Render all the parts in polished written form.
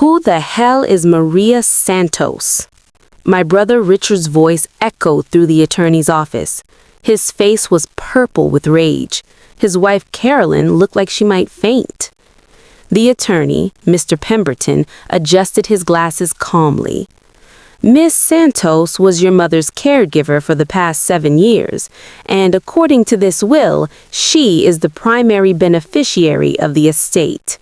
Who the hell is Maria Santos? My brother Richard's voice echoed through the attorney's office. His face was purple with rage. His wife Carolyn looked like she might faint. The attorney, Mr. Pemberton, adjusted his glasses calmly. Miss Santos was your mother's caregiver for the past 7 years, and according to this will, she is the primary beneficiary of the estate.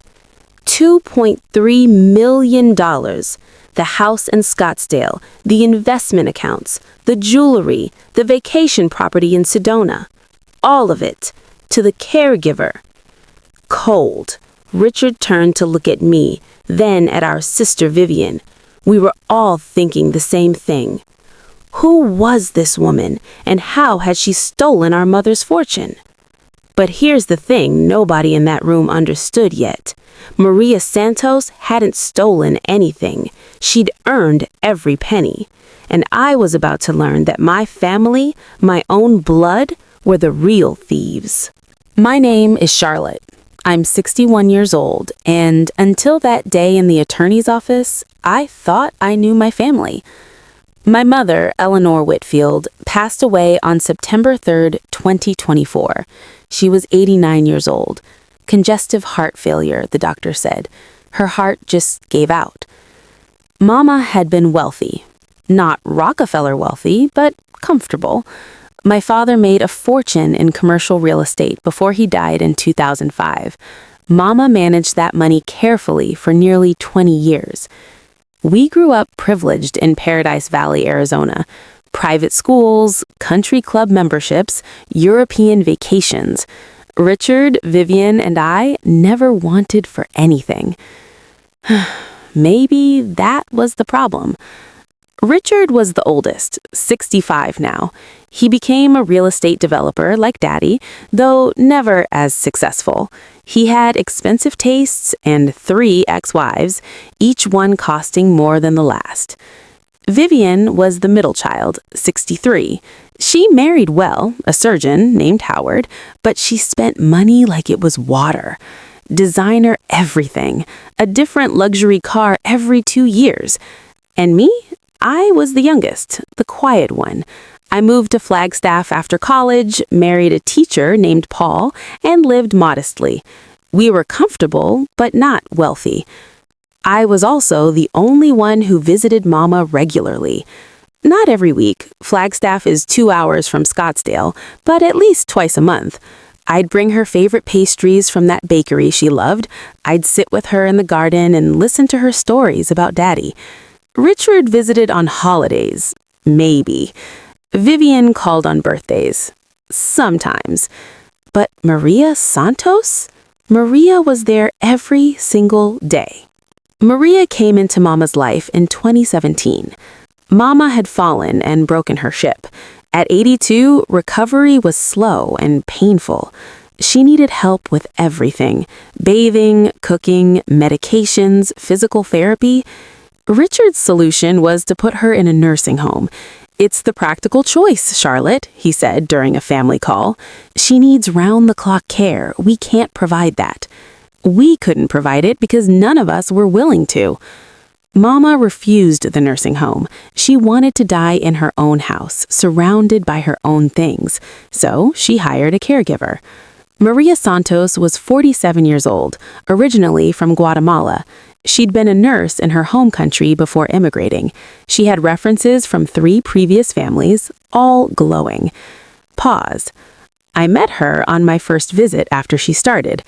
$2.3 million. The house in Scottsdale, the investment accounts, the jewelry, the vacation property in Sedona. All of it. To the caregiver. Cold. Richard turned to look at me, then at our sister Vivian. We were all thinking the same thing. Who was this woman, and how had she stolen our mother's fortune? But here's the thing nobody in that room understood yet. Maria Santos hadn't stolen anything. She'd earned every penny. And I was about to learn that my family, my own blood, were the real thieves. My name is Charlotte. I'm 61 years old, and until that day in the attorney's office, I thought I knew my family. My mother, Eleanor Whitfield, passed away on September 3rd, 2024. She was 89 years old. Congestive heart failure, the doctor said. Her heart just gave out. Mama had been wealthy. Not Rockefeller wealthy, but comfortable. My father made a fortune in commercial real estate before he died in 2005. Mama managed that money carefully for nearly 20 years. We grew up privileged in Paradise Valley, Arizona. Private schools, country club memberships, European vacations. Richard, Vivian, and I never wanted for anything. Maybe that was the problem. Richard was the oldest, 65 now. He became a real estate developer like Daddy, though never as successful. He had expensive tastes and 3 ex-wives, each one costing more than the last. Vivian was the middle child, 63. She married well, a surgeon named Howard, but she spent money like it was water. Designer everything, a different luxury car every 2 years. And me? I was the youngest, the quiet one. I moved to Flagstaff after college, married a teacher named Paul, and lived modestly. We were comfortable, but not wealthy. I was also the only one who visited Mama regularly. Not every week. Flagstaff is 2 hours from Scottsdale, but at least twice a month. I'd bring her favorite pastries from that bakery she loved. I'd sit with her in the garden and listen to her stories about Daddy. Richard visited on holidays. Maybe. Vivian called on birthdays. Sometimes. But Maria Santos? Maria was there every single day. Maria came into Mama's life in 2017. Mama had fallen and broken her ship. At 82, recovery was slow and painful. She needed help with everything: bathing, cooking, medications, physical therapy. Richard's solution was to put her in a nursing home. "It's the practical choice, Charlotte," he said during a family call. "She needs round-the-clock care. We can't provide that." We couldn't provide it because none of us were willing to. Mama refused the nursing home. She wanted to die in her own house, surrounded by her own things. So she hired a caregiver. Maria Santos was 47 years old, originally from Guatemala. She'd been a nurse in her home country before immigrating. She had references from 3 previous families, all glowing. Pause. I met her on my first visit after she started.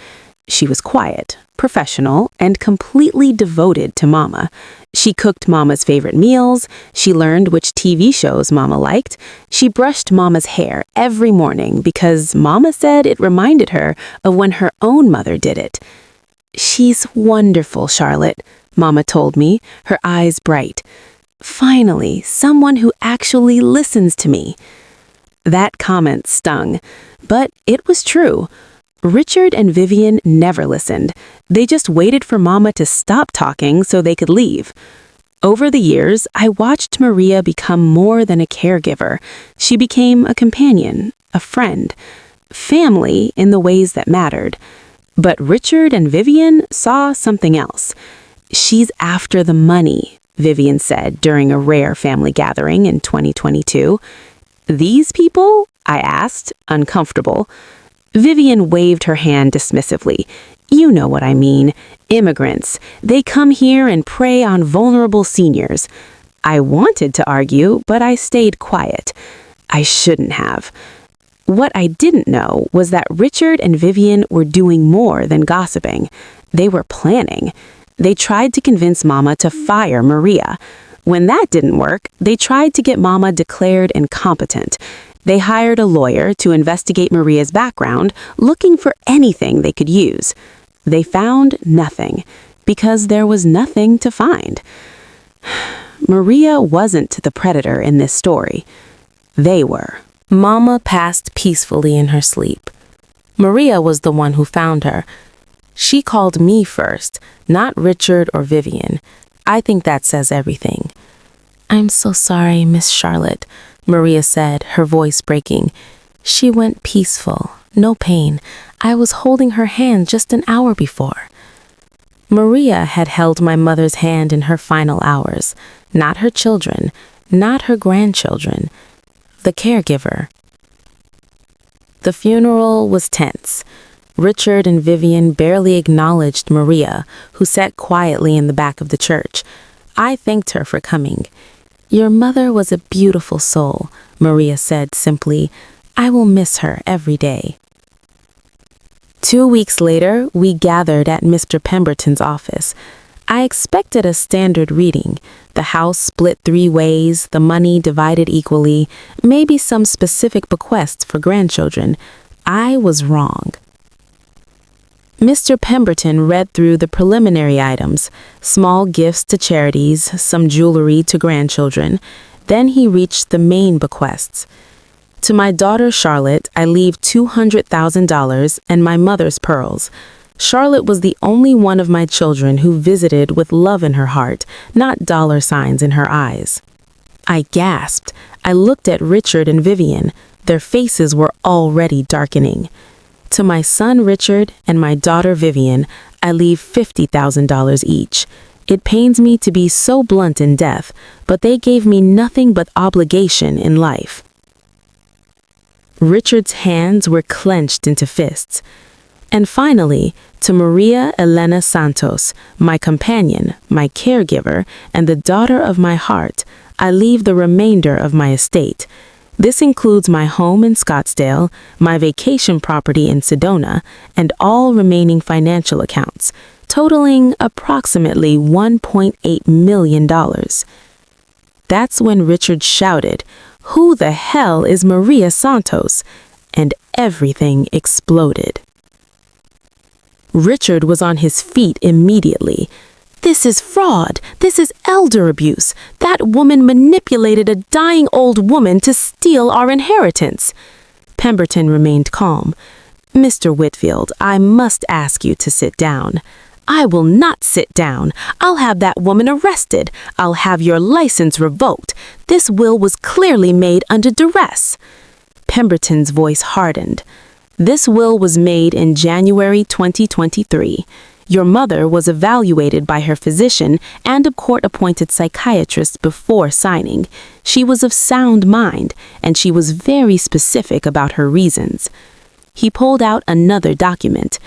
She was quiet, professional, and completely devoted to Mama. She cooked Mama's favorite meals. She learned which TV shows Mama liked. She brushed Mama's hair every morning because Mama said it reminded her of when her own mother did it. "She's wonderful, Charlotte," Mama told me, her eyes bright. "Finally, someone who actually listens to me." That comment stung, but it was true. Richard and Vivian never listened. They just waited for Mama to stop talking so they could leave. Over the years, I watched Maria become more than a caregiver. She became a companion, a friend, family in the ways that mattered. But Richard and Vivian saw something else. She's after the money, Vivian said during a rare family gathering in 2022. These people? I asked, uncomfortable. Vivian waved her hand dismissively. You know what I mean. Immigrants. They come here and prey on vulnerable seniors. I wanted to argue, but I stayed quiet. I shouldn't have. What I didn't know was that Richard and Vivian were doing more than gossiping. They were planning. They tried to convince Mama to fire Maria. When that didn't work, they tried to get Mama declared incompetent. They hired a lawyer to investigate Maria's background, looking for anything they could use. They found nothing, because there was nothing to find. Maria wasn't the predator in this story. They were. Mama passed peacefully in her sleep. Maria was the one who found her. She called me first, not Richard or Vivian. I think that says everything. I'm so sorry, Miss Charlotte, Maria said, her voice breaking. She went peaceful, no pain. I was holding her hand just an hour before. Maria had held my mother's hand in her final hours, not her children, not her grandchildren. The caregiver. The funeral was tense. Richard and Vivian barely acknowledged Maria, who sat quietly in the back of the church. I thanked her for coming. Your mother was a beautiful soul, Maria said simply. I will miss her every day. 2 weeks later, we gathered at Mr. Pemberton's office. I expected a standard reading. The house split 3 ways, the money divided equally, maybe some specific bequests for grandchildren. I was wrong. Mr. Pemberton read through the preliminary items, small gifts to charities, some jewelry to grandchildren. Then he reached the main bequests. To my daughter Charlotte, I leave $200,000 and my mother's pearls. Charlotte was the only one of my children who visited with love in her heart, not dollar signs in her eyes. I gasped. I looked at Richard and Vivian. Their faces were already darkening. To my son Richard and my daughter Vivian, I leave $50,000 each. It pains me to be so blunt in death, but they gave me nothing but obligation in life. Richard's hands were clenched into fists. And finally, to Maria Elena Santos, my companion, my caregiver, and the daughter of my heart, I leave the remainder of my estate. This includes my home in Scottsdale, my vacation property in Sedona, and all remaining financial accounts, totaling approximately $1.8 million. That's when Richard shouted, "Who the hell is Maria Santos?" And everything exploded. Richard was on his feet immediately. This is fraud. This is elder abuse. That woman manipulated a dying old woman to steal our inheritance. Pemberton remained calm. Mr. Whitfield, I must ask you to sit down. I will not sit down. I'll have that woman arrested. I'll have your license revoked. This will was clearly made under duress. Pemberton's voice hardened. This will was made in January 2023. Your mother was evaluated by her physician and a court-appointed psychiatrist before signing. She was of sound mind, and she was very specific about her reasons. He pulled out another document.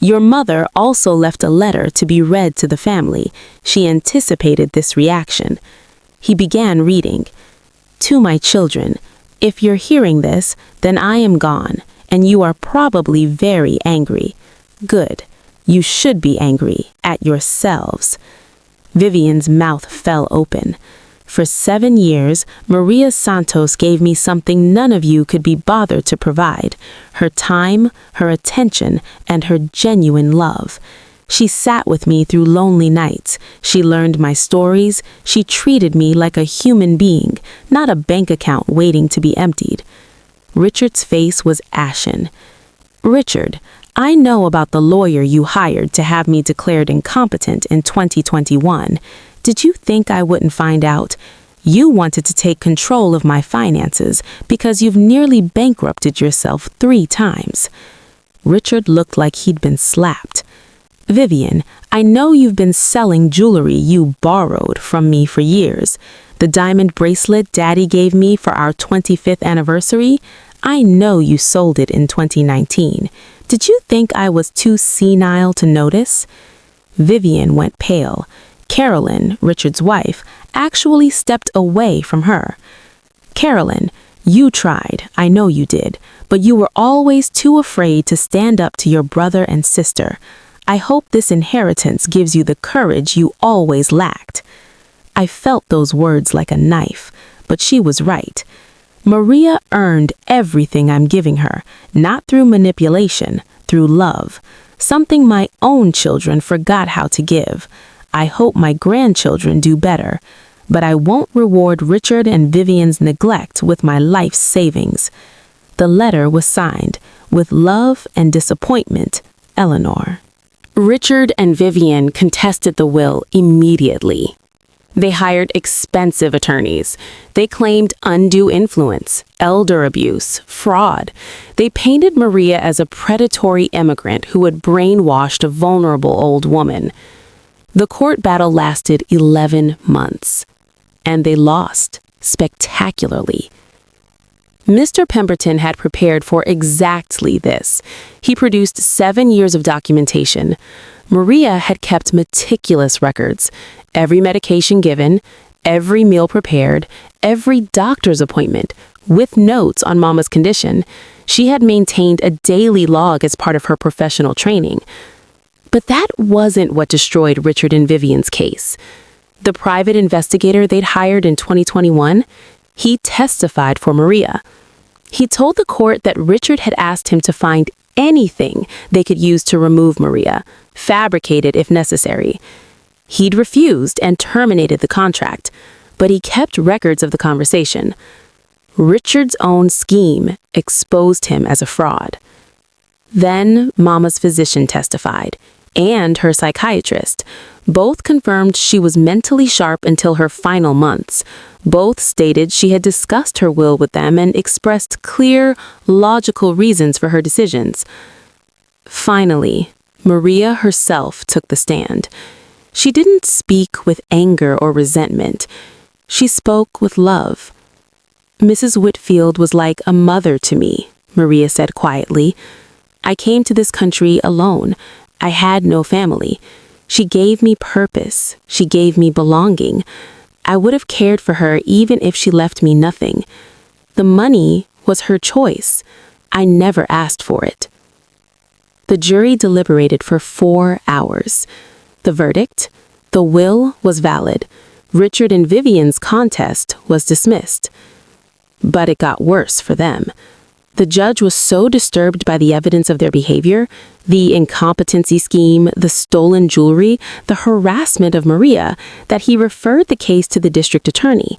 Your mother also left a letter to be read to the family. She anticipated this reaction. He began reading. To my children, if you're hearing this, then I am gone, and you are probably very angry. Good. You should be angry at yourselves. Vivian's mouth fell open. For 7 years, Maria Santos gave me something none of you could be bothered to provide. Her time, her attention, and her genuine love. She sat with me through lonely nights. She learned my stories. She treated me like a human being, not a bank account waiting to be emptied. Richard's face was ashen. Richard, I know about the lawyer you hired to have me declared incompetent in 2021. Did you think I wouldn't find out? You wanted to take control of my finances because you've nearly bankrupted yourself 3 times. Richard looked like he'd been slapped. Vivian, I know you've been selling jewelry you borrowed from me for years. The diamond bracelet Daddy gave me for our 25th anniversary, I know you sold it in 2019. Did you think I was too senile to notice?" Vivian went pale. Carolyn, Richard's wife, actually stepped away from her. "Carolyn, you tried, I know you did, but you were always too afraid to stand up to your brother and sister. I hope this inheritance gives you the courage you always lacked." I felt those words like a knife, but she was right. Maria earned everything I'm giving her, not through manipulation, through love, something my own children forgot how to give. I hope my grandchildren do better, but I won't reward Richard and Vivian's neglect with my life savings. The letter was signed, "With love and disappointment, Eleanor." Richard and Vivian contested the will immediately. They hired expensive attorneys. They claimed undue influence, elder abuse, fraud. They painted Maria as a predatory immigrant who had brainwashed a vulnerable old woman. The court battle lasted 11 months, and they lost spectacularly. Mr. Pemberton had prepared for exactly this. He produced 7 years of documentation. Maria had kept meticulous records. Every medication given, every meal prepared, every doctor's appointment, with notes on Mama's condition. She had maintained a daily log as part of her professional training. But that wasn't what destroyed Richard and Vivian's case. The private investigator they'd hired in 2021, he testified for Maria. He told the court that Richard had asked him to find anything they could use to remove Maria, fabricate it if necessary. He'd refused and terminated the contract, but he kept records of the conversation. Richard's own scheme exposed him as a fraud. Then Mama's physician testified, and her psychiatrist. Both confirmed she was mentally sharp until her final months. Both stated she had discussed her will with them and expressed clear, logical reasons for her decisions. Finally, Maria herself took the stand. She didn't speak with anger or resentment. She spoke with love. "Mrs. Whitfield was like a mother to me," Maria said quietly. "I came to this country alone. I had no family. She gave me purpose. She gave me belonging. I would have cared for her even if she left me nothing. The money was her choice. I never asked for it." The jury deliberated for 4 hours. The verdict? The will was valid. Richard and Vivian's contest was dismissed. But it got worse for them. The judge was so disturbed by the evidence of their behavior, the incompetency scheme, the stolen jewelry, the harassment of Maria, that he referred the case to the district attorney.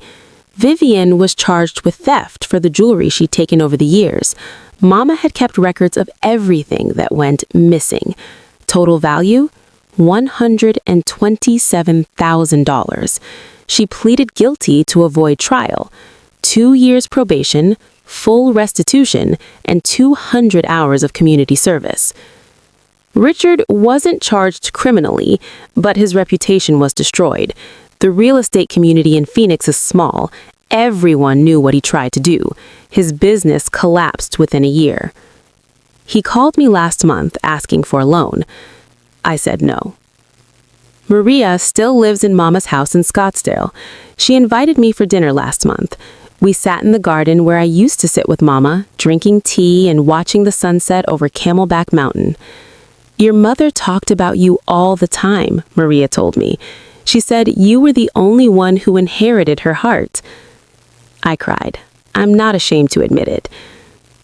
Vivian was charged with theft for the jewelry she'd taken over the years. Mama had kept records of everything that went missing. Total value? $127,000. She pleaded guilty to avoid trial. 2 years probation, full restitution, and 200 hours of community service. Richard wasn't charged criminally, but his reputation was destroyed. The real estate community in Phoenix is small. Everyone knew what he tried to do. His business collapsed within a year. He called me last month asking for a loan. I said no. Maria still lives in Mama's house in Scottsdale. She invited me for dinner last month. We sat in the garden where I used to sit with Mama, drinking tea and watching the sunset over Camelback Mountain. "Your mother talked about you all the time," Maria told me. "She said you were the only one who inherited her heart." I cried. I'm not ashamed to admit it.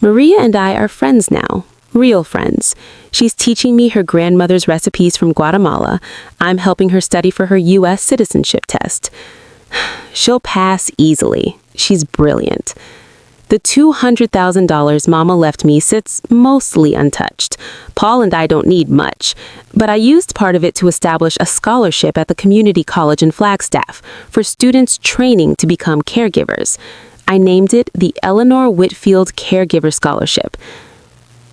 Maria and I are friends now. Real friends. She's teaching me her grandmother's recipes from Guatemala. I'm helping her study for her U.S. citizenship test. She'll pass easily. She's brilliant. The $200,000 Mama left me sits mostly untouched. Paul and I don't need much, but I used part of it to establish a scholarship at the community college in Flagstaff for students training to become caregivers. I named it the Eleanor Whitfield Caregiver Scholarship.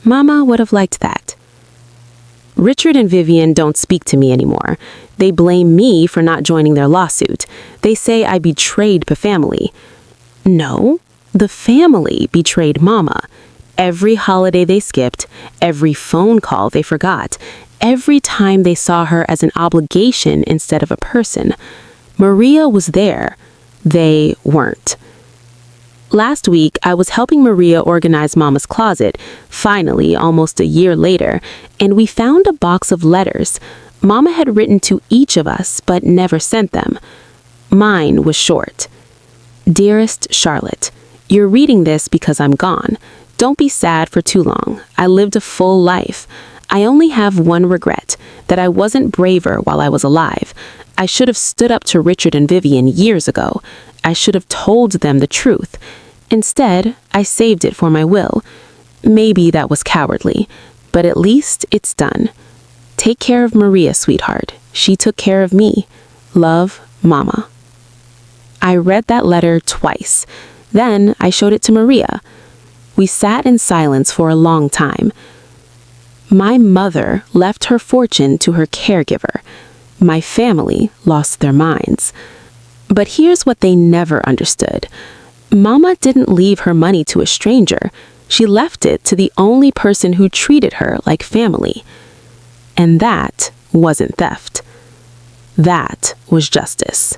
Mama would have liked that. Richard and Vivian don't speak to me anymore. They blame me for not joining their lawsuit. They say I betrayed the family. No, the family betrayed Mama. Every holiday they skipped, every phone call they forgot, every time they saw her as an obligation instead of a person. Maria was there. They weren't. Last week, I was helping Maria organize Mama's closet, finally, almost a year later, and we found a box of letters. Mama had written to each of us, but never sent them. Mine was short. Dearest Charlotte, you're reading this because I'm gone. Don't be sad for too long. I lived a full life. I only have one regret, that I wasn't braver while I was alive. I should have stood up to Richard and Vivian years ago. I should have told them the truth. Instead, I saved it for my will. Maybe that was cowardly, but at least it's done. Take care of Maria, sweetheart. She took care of me. Love, Mama. I read that letter twice. Then I showed it to Maria. We sat in silence for a long time. My mother left her fortune to her caregiver. My family lost their minds. But here's what they never understood. Mama didn't leave her money to a stranger. She left it to the only person who treated her like family. And that wasn't theft. That was justice.